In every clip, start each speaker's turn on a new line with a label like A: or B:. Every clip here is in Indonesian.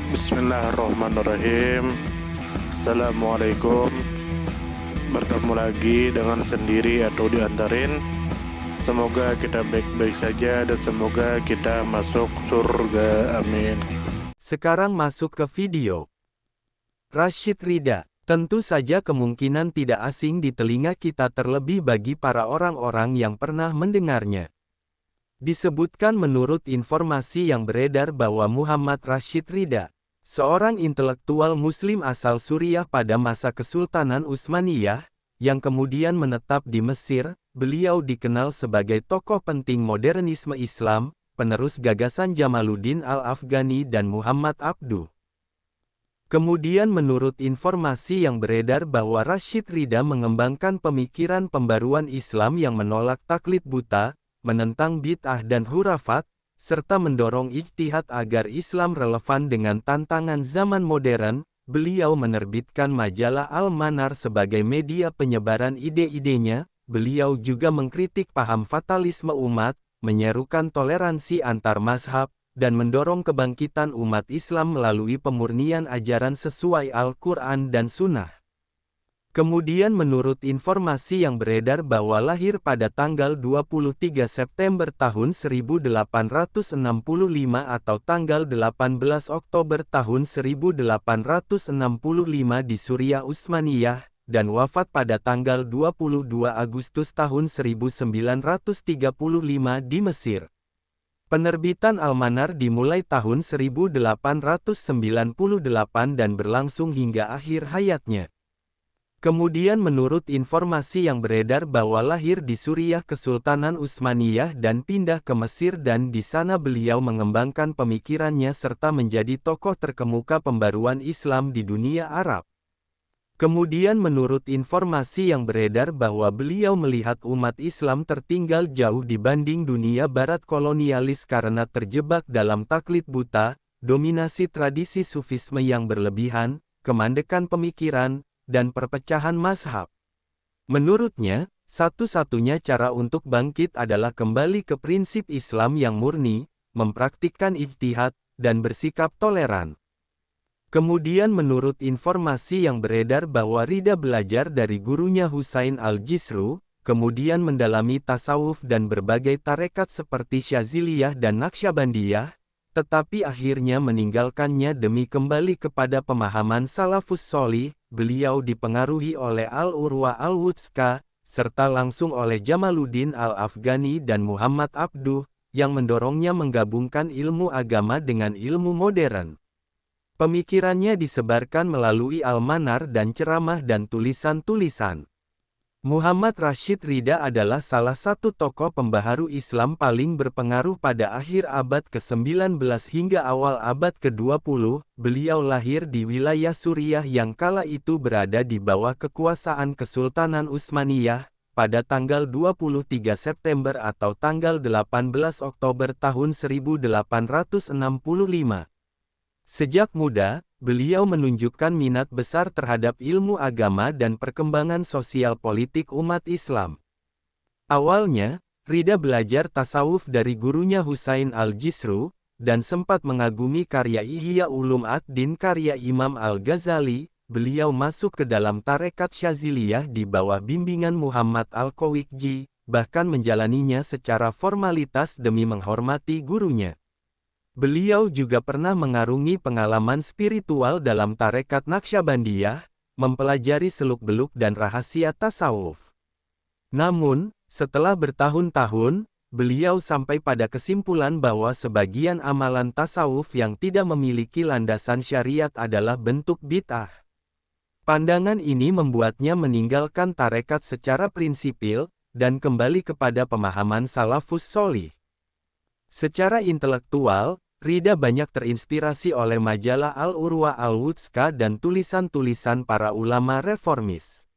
A: Bismillahirrahmanirrahim. Assalamualaikum. Bertemu lagi dengan sendiri atau diantarin. Semoga kita baik-baik saja dan semoga kita masuk surga. Amin.
B: Sekarang masuk ke video. Rashid Ridha. Tentu saja kemungkinan tidak asing di telinga kita terlebih bagi para orang-orang yang pernah mendengarnya. Disebutkan menurut informasi yang beredar bahwa Muhammad Rashid Ridha, seorang intelektual muslim asal Suriah pada masa Kesultanan Utsmaniyah, yang kemudian menetap di Mesir, beliau dikenal sebagai tokoh penting modernisme Islam, penerus gagasan Jamaluddin Al-Afghani dan Muhammad Abduh. Kemudian menurut informasi yang beredar bahwa Rashid Ridha mengembangkan pemikiran pembaruan Islam yang menolak taklid buta, menentang bid'ah dan hurafat, serta mendorong ijtihad agar Islam relevan dengan tantangan zaman modern. Beliau menerbitkan majalah Al-Manar sebagai media penyebaran ide-idenya. Beliau juga mengkritik paham fatalisme umat, menyerukan toleransi antar mazhab, dan mendorong kebangkitan umat Islam melalui pemurnian ajaran sesuai Al-Quran dan Sunnah. Kemudian menurut informasi yang beredar bahwa lahir pada tanggal 23 September tahun 1865 atau tanggal 18 Oktober tahun 1865 di Suriah Utsmaniyah, dan wafat pada tanggal 22 Agustus tahun 1935 di Mesir. Penerbitan Al-Manar dimulai tahun 1898 dan berlangsung hingga akhir hayatnya. Kemudian menurut informasi yang beredar bahwa lahir di Suriah Kesultanan Utsmaniyah dan pindah ke Mesir dan di sana beliau mengembangkan pemikirannya serta menjadi tokoh terkemuka pembaruan Islam di dunia Arab. Kemudian menurut informasi yang beredar bahwa beliau melihat umat Islam tertinggal jauh dibanding dunia barat kolonialis karena terjebak dalam taklid buta, dominasi tradisi sufisme yang berlebihan, kemandekan pemikiran, dan perpecahan mazhab. Menurutnya, satu-satunya cara untuk bangkit adalah kembali ke prinsip Islam yang murni, mempraktikkan ijtihad, dan bersikap toleran. Kemudian menurut informasi yang beredar bahwa Ridha belajar dari gurunya Husain al-Jisru, kemudian mendalami tasawuf dan berbagai tarekat seperti Syaziliyah dan Naqsyabandiyah, tetapi akhirnya meninggalkannya demi kembali kepada pemahaman salafus sholih. Beliau dipengaruhi oleh Al-Urwa Al-Wuthqa, serta langsung oleh Jamaluddin Al-Afghani dan Muhammad Abduh, yang mendorongnya menggabungkan ilmu agama dengan ilmu modern. Pemikirannya disebarkan melalui Al-Manar dan ceramah dan tulisan-tulisan. Muhammad Rashid Ridha adalah salah satu tokoh pembaharu Islam paling berpengaruh pada akhir abad ke-19 hingga awal abad ke-20. Beliau lahir di wilayah Suriah yang kala itu berada di bawah kekuasaan Kesultanan Utsmaniyah, pada tanggal 23 September atau tanggal 18 Oktober tahun 1865. Sejak muda, beliau menunjukkan minat besar terhadap ilmu agama dan perkembangan sosial politik umat Islam. Awalnya, Ridha belajar tasawuf dari gurunya Husain al-Jisru, dan sempat mengagumi karya Ihya Ulum ad-Din karya Imam Al-Ghazali. Beliau masuk ke dalam tarekat Syaziliyah di bawah bimbingan Muhammad Al-Qawiqji, bahkan menjalaninya secara formalitas demi menghormati gurunya. Beliau juga pernah mengarungi pengalaman spiritual dalam tarekat Naqsyabandiyah, mempelajari seluk-beluk dan rahasia tasawuf. Namun, setelah bertahun-tahun, beliau sampai pada kesimpulan bahwa sebagian amalan tasawuf yang tidak memiliki landasan syariat adalah bentuk bid'ah. Pandangan ini membuatnya meninggalkan tarekat secara prinsipil, dan kembali kepada pemahaman salafus sholih. Secara intelektual, Ridha banyak terinspirasi oleh majalah Al-Urwa Al-Wuthqa dan tulisan-tulisan para ulama reformis.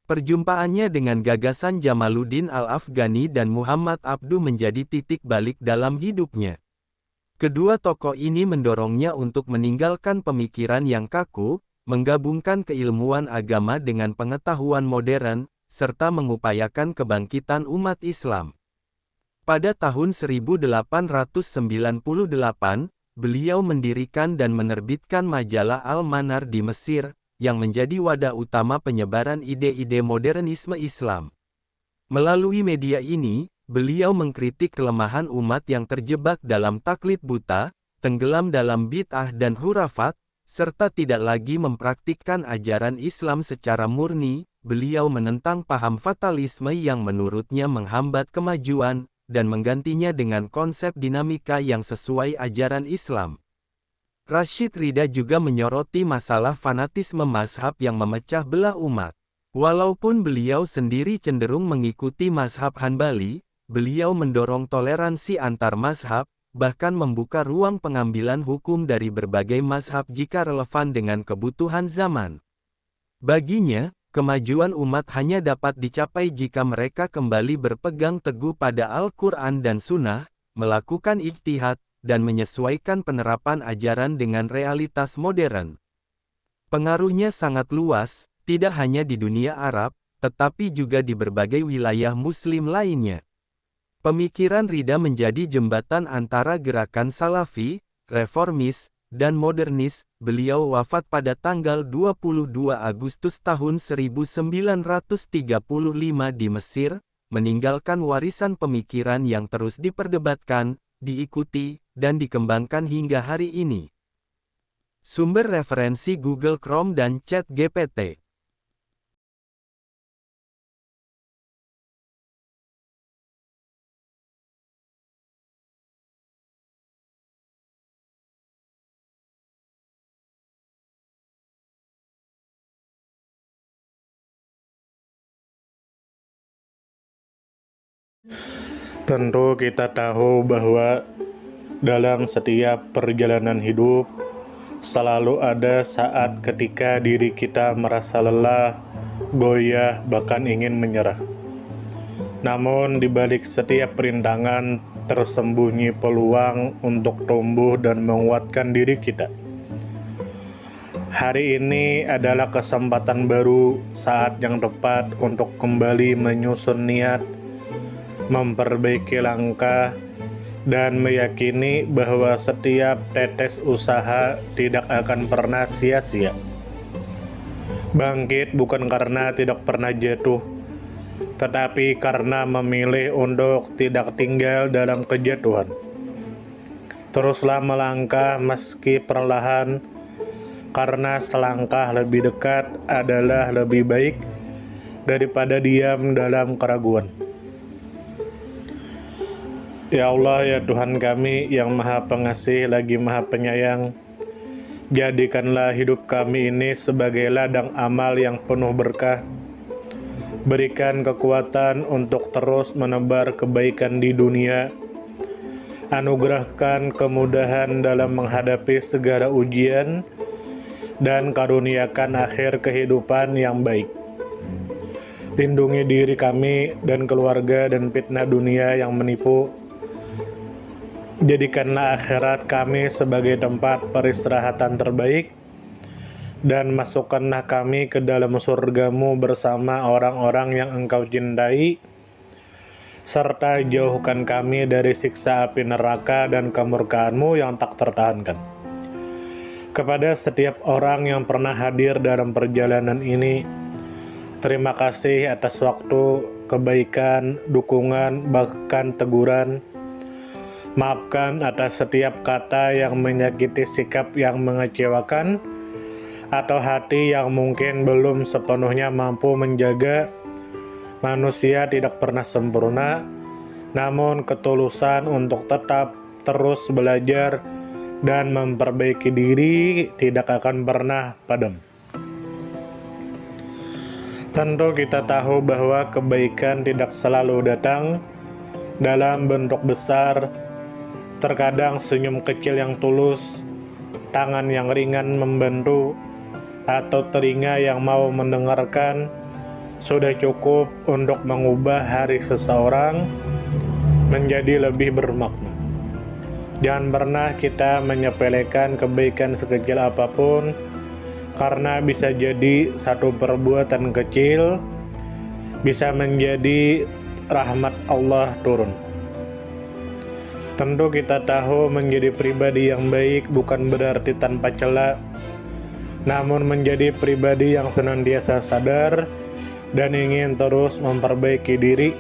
B: Perjumpaannya dengan gagasan Jamaluddin Al-Afghani dan Muhammad Abduh menjadi titik balik dalam hidupnya. Kedua tokoh ini mendorongnya untuk meninggalkan pemikiran yang kaku, menggabungkan keilmuan agama dengan pengetahuan modern, serta mengupayakan kebangkitan umat Islam. Pada tahun 1898, beliau mendirikan dan menerbitkan majalah Al-Manar di Mesir, yang menjadi wadah utama penyebaran ide-ide modernisme Islam. Melalui media ini, beliau mengkritik kelemahan umat yang terjebak dalam taklid buta, tenggelam dalam bid'ah dan khurafat, serta tidak lagi mempraktikkan ajaran Islam secara murni. Beliau menentang paham fatalisme yang menurutnya menghambat kemajuan, dan menggantinya dengan konsep dinamika yang sesuai ajaran Islam. Rashid Ridha juga menyoroti masalah fanatisme mazhab yang memecah belah umat. Walaupun beliau sendiri cenderung mengikuti mazhab Hanbali, beliau mendorong toleransi antar mazhab, bahkan membuka ruang pengambilan hukum dari berbagai mazhab jika relevan dengan kebutuhan zaman. Baginya, kemajuan umat hanya dapat dicapai jika mereka kembali berpegang teguh pada Al-Quran dan Sunnah, melakukan ijtihad, dan menyesuaikan penerapan ajaran dengan realitas modern. Pengaruhnya sangat luas, tidak hanya di dunia Arab, tetapi juga di berbagai wilayah Muslim lainnya. Pemikiran Ridha menjadi jembatan antara gerakan Salafi, Reformis, dan Modernis. Beliau wafat pada tanggal 22 Agustus tahun 1935 di Mesir, meninggalkan warisan pemikiran yang terus diperdebatkan, diikuti, dan dikembangkan hingga hari ini. Sumber referensi Google Chrome dan ChatGPT.
A: Tentu kita tahu bahwa dalam setiap perjalanan hidup, selalu ada saat ketika diri kita merasa lelah, goyah, bahkan ingin menyerah. Namun di balik setiap perintangan tersembunyi peluang untuk tumbuh dan menguatkan diri kita. Hari ini adalah kesempatan baru, saat yang tepat untuk kembali menyusun niat, memperbaiki langkah, dan meyakini bahwa setiap tetes usaha tidak akan pernah sia-sia. Bangkit bukan karena tidak pernah jatuh, tetapi karena memilih untuk tidak tinggal dalam kejatuhan. Teruslah melangkah meski perlahan, karena selangkah lebih dekat adalah lebih baik daripada diam dalam keraguan. Ya Allah, ya Tuhan kami yang Maha Pengasih lagi Maha Penyayang, jadikanlah hidup kami ini sebagai ladang amal yang penuh berkah. Berikan kekuatan untuk terus menebar kebaikan di dunia. Anugerahkan kemudahan dalam menghadapi segala ujian, dan karuniakan akhir kehidupan yang baik. Lindungi diri kami dan keluarga dan fitnah dunia yang menipu. Jadikanlah akhirat kami sebagai tempat peristirahatan terbaik, dan masukkanlah kami ke dalam surga-Mu bersama orang-orang yang Engkau cintai, serta jauhkan kami dari siksa api neraka dan kemurkaan-Mu yang tak tertahankan. Kepada setiap orang yang pernah hadir dalam perjalanan ini, terima kasih atas waktu, kebaikan, dukungan, bahkan teguran. Maafkan atas setiap kata yang menyakiti, sikap yang mengecewakan, atau hati yang mungkin belum sepenuhnya mampu menjaga. Manusia tidak pernah sempurna, namun ketulusan untuk tetap terus belajar dan memperbaiki diri tidak akan pernah padam. Tentu kita tahu bahwa kebaikan tidak selalu datang dalam bentuk besar. Terkadang senyum kecil yang tulus, tangan yang ringan membantu, atau telinga yang mau mendengarkan sudah cukup untuk mengubah hari seseorang menjadi lebih bermakna. Jangan pernah kita menyepelekan kebaikan sekecil apapun, karena bisa jadi satu perbuatan kecil bisa menjadi rahmat Allah turun. Tentu kita tahu menjadi pribadi yang baik bukan berarti tanpa cela, namun menjadi pribadi yang senantiasa sadar dan ingin terus memperbaiki diri.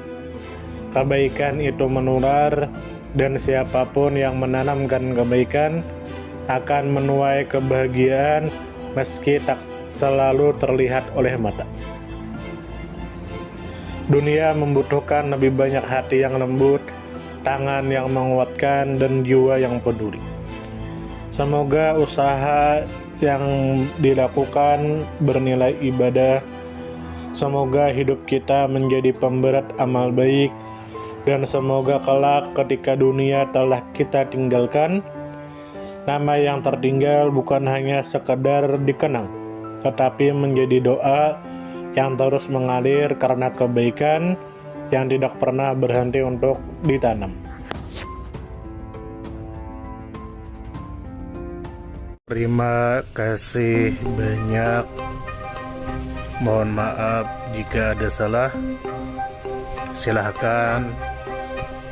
A: Kebaikan itu menular, dan siapapun yang menanamkan kebaikan akan menuai kebahagiaan meski tak selalu terlihat oleh mata. Dunia membutuhkan lebih banyak hati yang lembut, tangan yang menguatkan, dan jiwa yang peduli. Semoga usaha yang dilakukan bernilai ibadah. Semoga hidup kita menjadi pemberat amal baik, dan semoga kelak ketika dunia telah kita tinggalkan, nama yang tertinggal bukan hanya sekedar dikenang, tetapi menjadi doa yang terus mengalir karena kebaikan yang tidak pernah berhenti untuk ditanam. Terima kasih banyak. Mohon maaf jika ada salah. Silahkan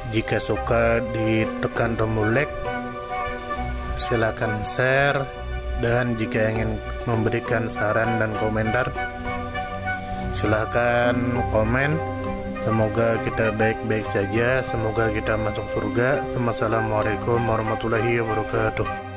A: jika suka ditekan tombol like, silahkan share, dan jika ingin memberikan saran dan komentar, silahkan komen. Semoga kita baik-baik saja, semoga kita masuk surga. Wassalamualaikum warahmatullahi wabarakatuh.